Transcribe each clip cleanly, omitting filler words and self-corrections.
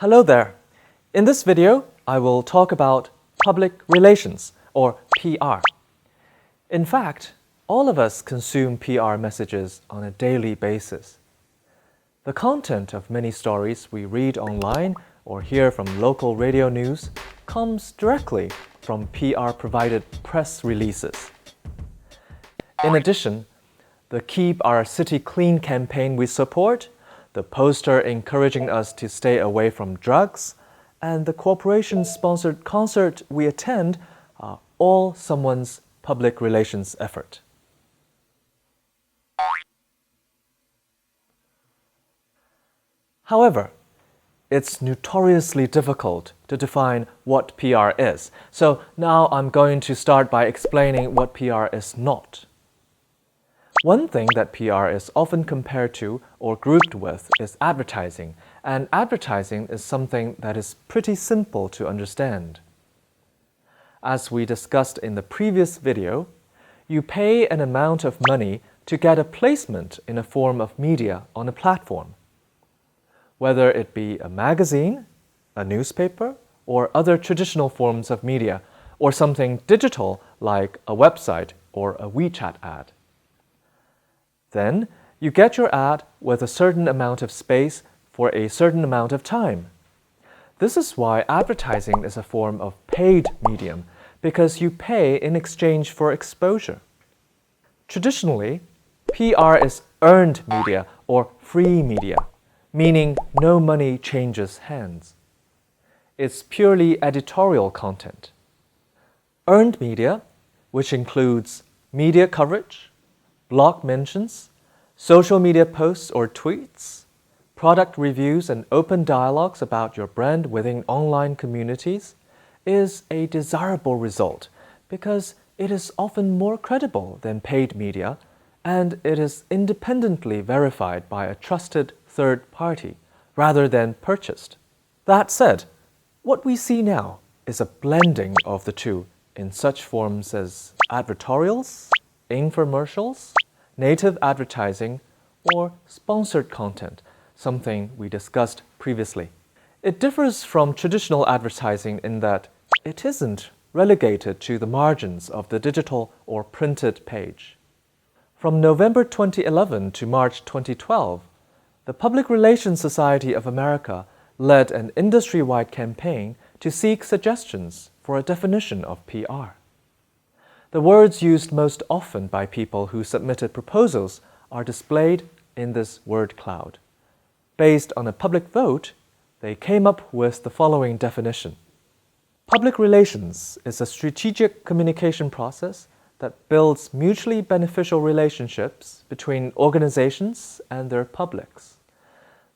Hello there. In this video, I will talk about public relations, or PR. In fact, all of us consume PR messages on a daily basis. The content of many stories we read online or hear from local radio news comes directly from PR-provided press releases. In addition, the Keep Our City Clean campaign we support, the poster encouraging us to stay away from drugs, and the corporation-sponsored concert we attend are all someone's public relations effort. However, it's notoriously difficult to define what PR is, so now I'm going to start by explaining what PR is not. One thing that PR is often compared to or grouped with is advertising, and advertising is something that is pretty simple to understand. As we discussed in the previous video, you pay an amount of money to get a placement in a form of media on a platform. Whether it be a magazine, a newspaper, or other traditional forms of media, or something digital like a website or a WeChat ad. Then, you get your ad with a certain amount of space for a certain amount of time. This is why advertising is a form of paid medium, because you pay in exchange for exposure. Traditionally, PR is earned media or free media, meaning no money changes hands. It's purely editorial content. Earned media, which includes media coverage, blog mentions, social media posts or tweets, product reviews and open dialogues about your brand within online communities, is a desirable result because it is often more credible than paid media and it is independently verified by a trusted third party rather than purchased. That said, what we see now is a blending of the two in such forms as advertorials, infomercials, native advertising, or sponsored content, something we discussed previously. It differs from traditional advertising in that it isn't relegated to the margins of the digital or printed page. From November 2011 to March 2012, the Public Relations Society of America led an industry-wide campaign to seek suggestions for a definition of PR. The words used most often by people who submitted proposals are displayed in this word cloud. Based on a public vote, they came up with the following definition. Public relations is a strategic communication process that builds mutually beneficial relationships between organizations and their publics.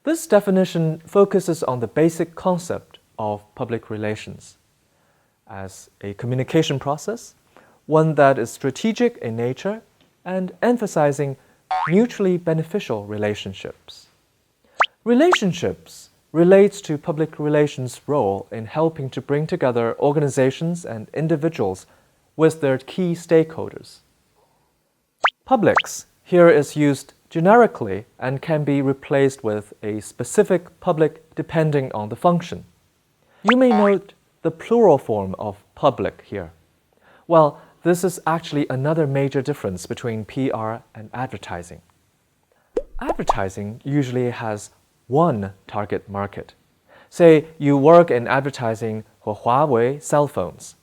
This definition focuses on the basic concept of public relations as a communication process, one that is strategic in nature and emphasizing mutually beneficial relationships. Relationships relates to public relations' role in helping to bring together organizations and individuals with their key stakeholders. Publics here is used generically and can be replaced with a specific public depending on the function. You may note the plural form of public here. Well, this is actually another major difference between PR and advertising. Advertising usually has one target market. Say you work in advertising for Huawei cell phones.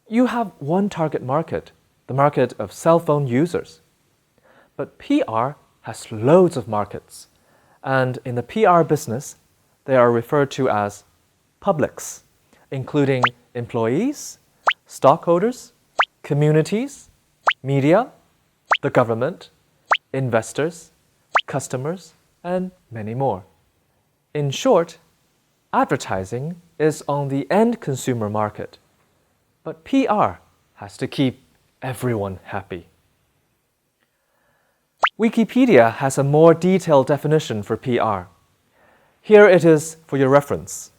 You have one target market, the market of cell phone users. But PR has loads of markets, and in the PR business, they are referred to as publics, including employees, stockholders, communities, media, the government, investors, customers, and many more. In short, advertising is on the end consumer market, but PR has to keep everyone happy. Wikipedia has a more detailed definition for PR. Here it is for your reference.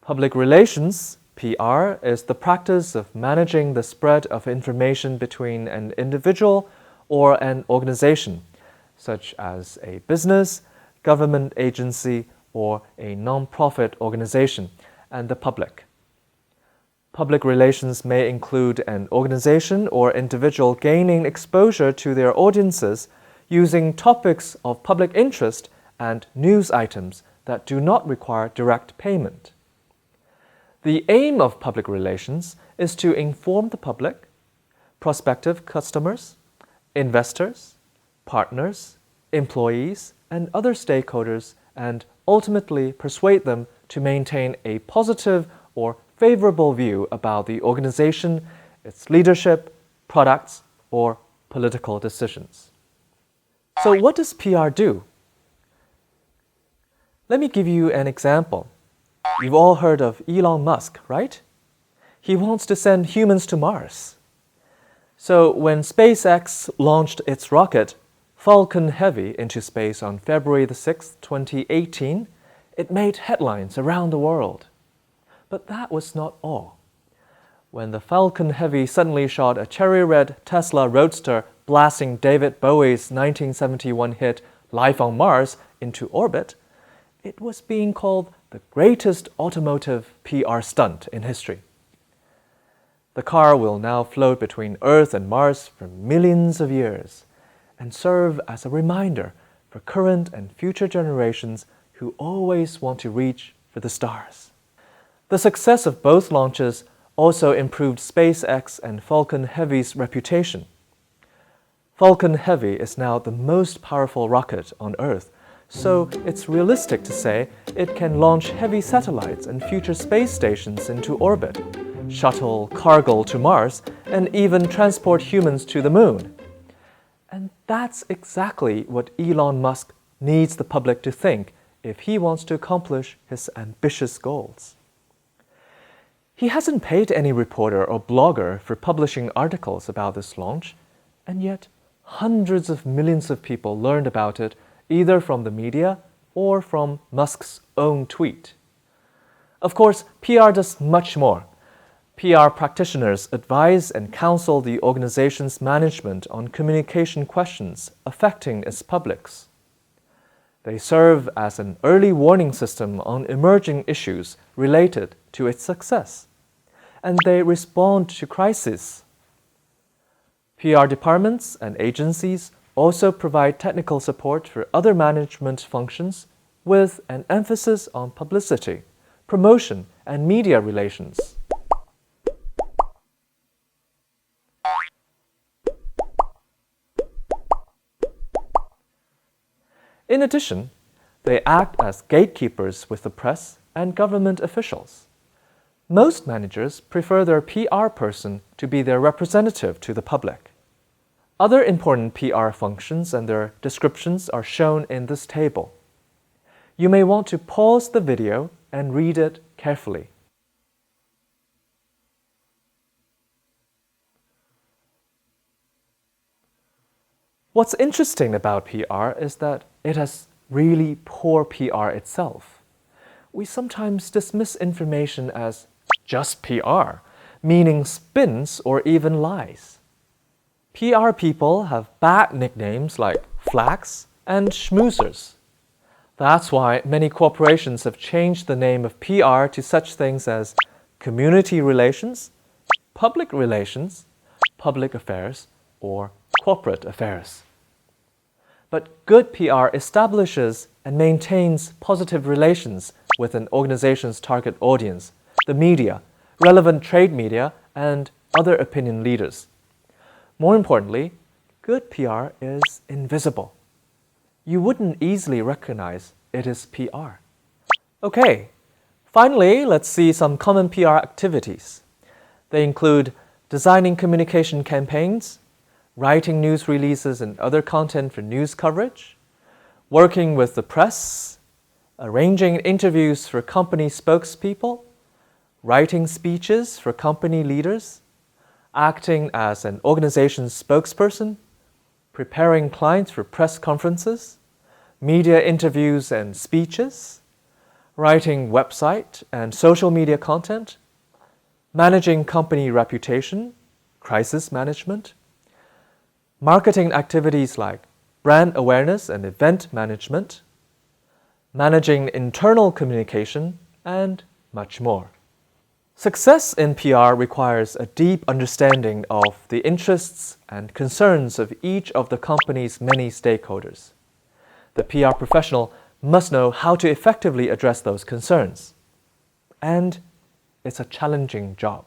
Public relations, PR, is the practice of managing the spread of information between an individual or an organization, such as a business, government agency, or a non-profit organization, and the public. Public relations may include an organization or individual gaining exposure to their audiences using topics of public interest and news items that do not require direct payment. The aim of public relations is to inform the public, prospective customers, investors, partners, employees, and other stakeholders, and ultimately persuade them to maintain a positive or favorable view about the organization, its leadership, products, or political decisions. So what does PR do? Let me give you an example. You've all heard of Elon Musk, right? He wants to send humans to Mars. So when SpaceX launched its rocket Falcon Heavy into space on February the 6th, 2018, it made headlines around the world. But that was not all. When the Falcon Heavy suddenly shot a cherry-red Tesla Roadster blasting David Bowie's 1971 hit Life on Mars into orbit, it was being called the greatest automotive PR stunt in history. The car will now float between Earth and Mars for millions of years and serve as a reminder for current and future generations who always want to reach for the stars. The success of both launches also improved SpaceX and Falcon Heavy's reputation. Falcon Heavy is now the most powerful rocket on Earth, so it's realistic to say it can launch heavy satellites and future space stations into orbit, shuttle cargo to Mars, and even transport humans to the moon. And that's exactly what Elon Musk needs the public to think if he wants to accomplish his ambitious goals. He hasn't paid any reporter or blogger for publishing articles about this launch, and yet hundreds of millions of people learned about it either from the media or from Musk's own tweet. Of course, PR does much more. PR practitioners advise and counsel the organization's management on communication questions affecting its publics. They serve as an early warning system on emerging issues related to its success, and they respond to crises. PR departments and agencies also provide technical support for other management functions with an emphasis on publicity, promotion, and media relations. In addition, they act as gatekeepers with the press and government officials. Most managers prefer their PR person to be their representative to the public. Other important PR functions and their descriptions are shown in this table. You may want to pause the video and read it carefully. What's interesting about PR is that it has really poor PR itself. We sometimes dismiss information as just PR, meaning spins or even lies. PR people have bad nicknames like flaks and schmoozers. That's why many corporations have changed the name of PR to such things as community relations, public relations, public affairs, or corporate affairs. But good PR establishes and maintains positive relations with an organization's target audience, the media, relevant trade media, and other opinion leaders. More importantly, good PR is invisible. You wouldn't easily recognize it is PR. Okay, finally, let's see some common PR activities. They include designing communication campaigns, writing news releases and other content for news coverage, working with the press, arranging interviews for company spokespeople, writing speeches for company leaders, acting as an organization's spokesperson, preparing clients for press conferences, media interviews and speeches, writing website and social media content, managing company reputation, crisis management, marketing activities like brand awareness and event management, managing internal communication, and much more. Success in PR requires a deep understanding of the interests and concerns of each of the company's many stakeholders. The PR professional must know how to effectively address those concerns. And it's a challenging job.